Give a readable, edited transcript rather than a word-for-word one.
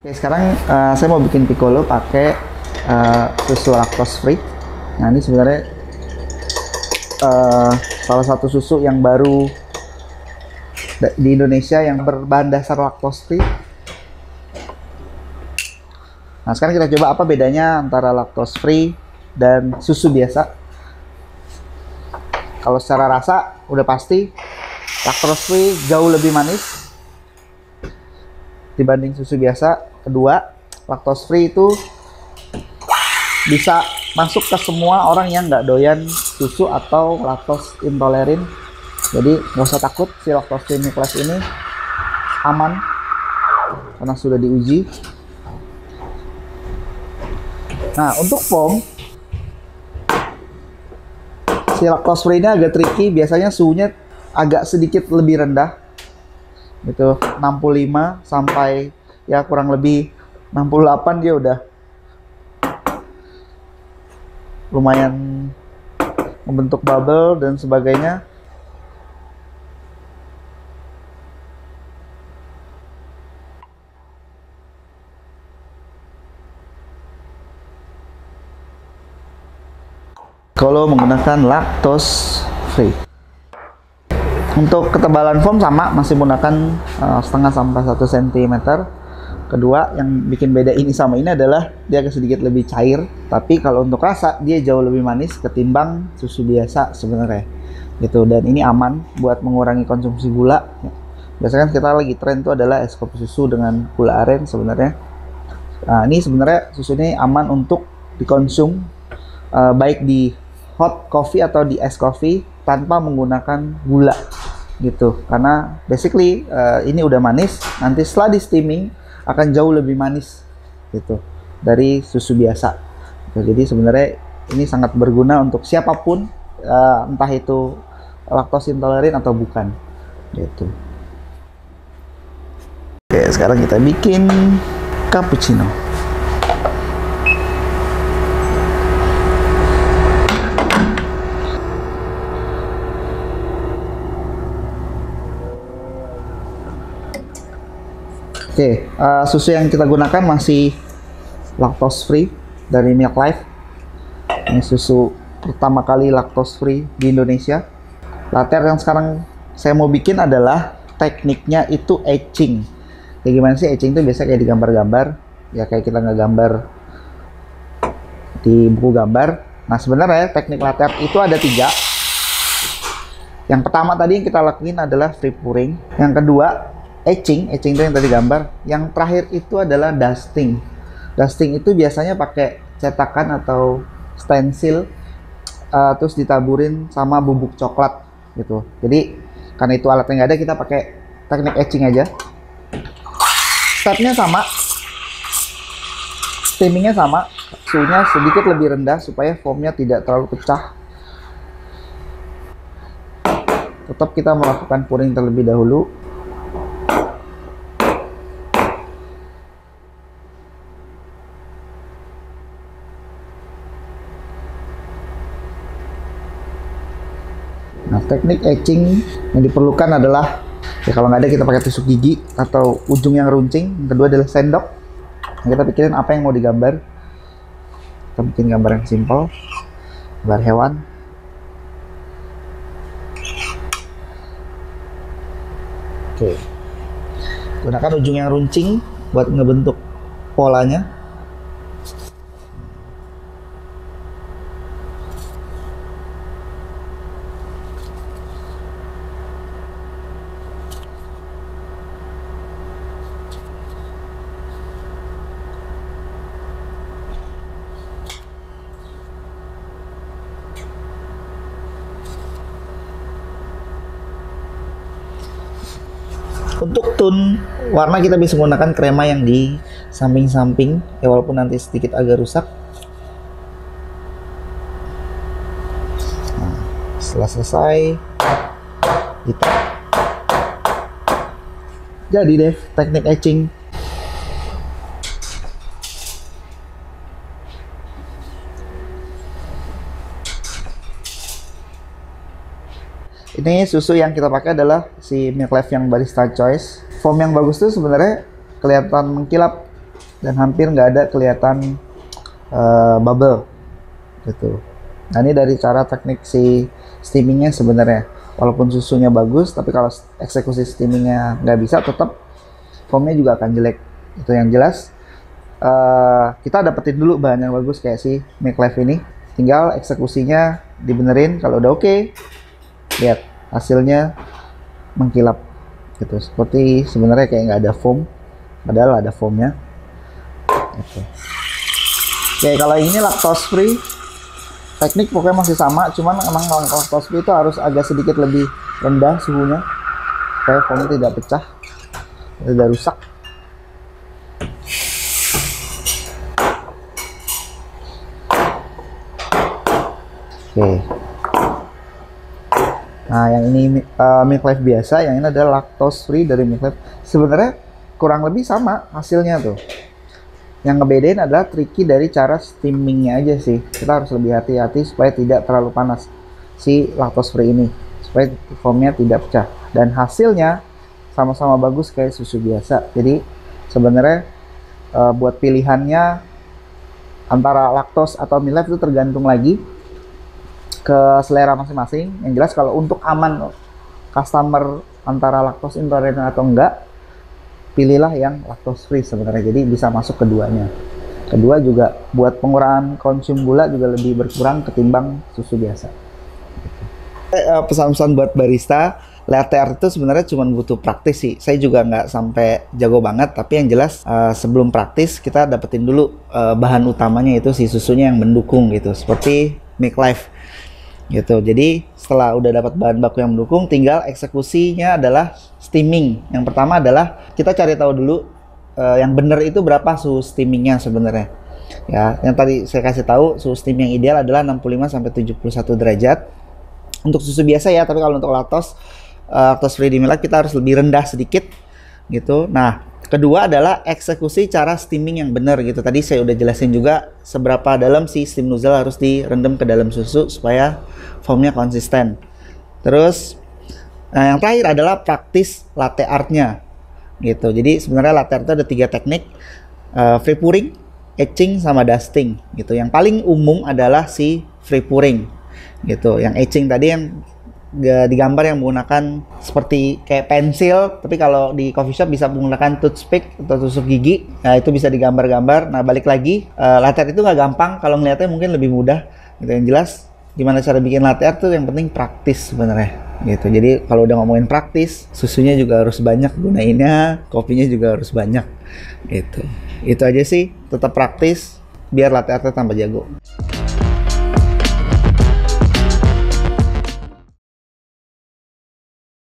Oke, sekarang saya mau bikin piccolo pakai susu lactose free. Nah, ini sebenarnya salah satu susu yang baru di Indonesia yang berbahan dasar lactose free. Nah, sekarang kita coba apa bedanya antara lactose free dan susu biasa. Kalau secara rasa udah pasti lactose free jauh lebih manis dibanding susu biasa. Kedua, lactose free itu bisa masuk ke semua orang yang nggak doyan susu atau lactose intoleran. Jadi nggak usah takut, si lactose free milk life ini aman karena sudah diuji. Nah, untuk foam, si lactose free ini agak tricky. Biasanya suhunya agak sedikit lebih rendah, gitu, 65 sampai ya kurang lebih 68 dia udah lumayan membentuk bubble dan sebagainya. Kalau menggunakan lactose free. Untuk ketebalan foam sama, masih menggunakan setengah sampai 1 cm. Kedua, yang bikin beda ini sama ini adalah dia agak sedikit lebih cair, tapi kalau untuk rasa dia jauh lebih manis ketimbang susu biasa sebenarnya. Gitu, dan ini aman buat mengurangi konsumsi gula. Biasanya kan kita lagi tren itu adalah es kopi susu dengan gula aren sebenarnya. Nah, ini sebenarnya susu ini aman untuk dikonsum baik di hot coffee atau di es coffee tanpa menggunakan gula gitu, karena basically ini udah manis, nanti setelah di steaming akan jauh lebih manis gitu dari susu biasa gitu. Jadi sebenarnya ini sangat berguna untuk siapapun, entah itu lactose intoleran atau bukan gitu. Oke, sekarang kita bikin cappuccino. Oke, susu yang kita gunakan masih lactose free dari Milk Life. Ini susu pertama kali lactose free di Indonesia. Latte yang sekarang saya mau bikin adalah tekniknya itu etching. Kayak gimana sih etching itu? Biasa kayak di gambar-gambar, ya kayak kita ngegambar di buku gambar. Nah, sebenarnya teknik latte itu ada 3. Yang pertama tadi yang kita lakuin adalah free pouring. Yang kedua, etching itu yang tadi gambar. Yang terakhir itu adalah dusting. Dusting itu biasanya pakai cetakan atau stensil, terus ditaburin sama bubuk coklat gitu. Jadi karena itu alatnya nggak ada, kita pakai teknik etching aja. Stepnya sama, steamingnya sama, suhunya sedikit lebih rendah supaya foamnya tidak terlalu pecah. Tetap kita melakukan pouring terlebih dahulu. Nah, teknik etching yang diperlukan adalah, ya kalau nggak ada kita pakai tusuk gigi atau ujung yang runcing. Yang kedua adalah sendok. Nah, kita pikirin apa yang mau digambar. Kita bikin gambar yang simple, gambar hewan. Oke, gunakan ujung yang runcing buat ngebentuk polanya. Untuk tone warna kita bisa menggunakan krema yang di samping-samping, ya walaupun nanti sedikit agak rusak. Nah, setelah selesai kita jadi deh teknik etching. Ini susu yang kita pakai adalah si Milk Life yang Barista Choice. Foam yang bagus tuh sebenarnya kelihatan mengkilap dan hampir nggak ada kelihatan bubble gitu. Nah ini dari cara teknik si steamingnya sebenarnya, walaupun susunya bagus tapi kalau eksekusi steamingnya nggak bisa, tetap foamnya juga akan jelek. Itu yang jelas. Kita dapetin dulu bahan yang bagus kayak si Make Life ini, tinggal eksekusinya dibenerin. Kalau udah oke, lihat hasilnya mengkilap gitu, seperti sebenarnya kayak nggak ada foam padahal ada foamnya gitu. Oke, kalau ini lactose free, teknik pokoknya masih sama, cuman emang lactose free itu harus agak sedikit lebih rendah suhunya supaya foamnya tidak pecah, tidak rusak. Oke. Nah, yang ini Make Life biasa, yang ini adalah lactose free dari Make Life. Sebenarnya kurang lebih sama hasilnya tuh. Yang ngebedain adalah tricky dari cara steamingnya aja sih. Kita harus lebih hati-hati supaya tidak terlalu panas si lactose free ini, supaya foamnya tidak pecah. Dan hasilnya sama-sama bagus kayak susu biasa. Jadi sebenarnya buat pilihannya antara lactose atau Make Life itu tergantung lagi ke selera masing-masing. Yang jelas kalau untuk aman customer antara lactose intoleran atau enggak, pilihlah yang lactose free sebenarnya, jadi bisa masuk keduanya. Kedua juga buat pengurangan konsum gula juga lebih berkurang ketimbang susu biasa. Pesan-pesan buat barista, latte art itu sebenarnya cuma butuh praktis sih. Saya juga nggak sampai jago banget, tapi yang jelas sebelum praktis kita dapetin dulu bahan utamanya, itu si susunya yang mendukung gitu, seperti Make Life gitu. Jadi setelah udah dapat bahan baku yang mendukung, tinggal eksekusinya adalah steaming. Yang pertama adalah kita cari tahu dulu yang benar itu berapa suhu steamingnya sebenarnya. Ya, yang tadi saya kasih tahu suhu steam yang ideal adalah 65 sampai 71 derajat untuk susu biasa ya, tapi kalau untuk lactose free di Make Life kita harus lebih rendah sedikit gitu. Nah, kedua adalah eksekusi cara steaming yang benar gitu. Tadi saya udah jelasin juga seberapa dalam si steam nozzle harus direndam ke dalam susu supaya foamnya konsisten. Terus yang terakhir adalah praktis latte artnya gitu. Jadi sebenarnya latte art itu ada 3 teknik, free pouring, etching, sama dusting gitu. Yang paling umum adalah si free pouring gitu. Yang etching tadi yang digambar yang menggunakan seperti kayak pensil, tapi kalau di coffee shop bisa menggunakan toothpick atau tusuk gigi. Nah itu bisa digambar-gambar. Nah balik lagi, latte art itu nggak gampang, kalau ngeliatnya mungkin lebih mudah gitu. Yang jelas gimana cara bikin latte art tuh yang penting praktis sebenarnya gitu. Jadi kalau udah ngomongin praktis, susunya juga harus banyak gunainnya, kopinya juga harus banyak gitu. Itu aja sih, tetap praktis biar latte artnya tambah jago.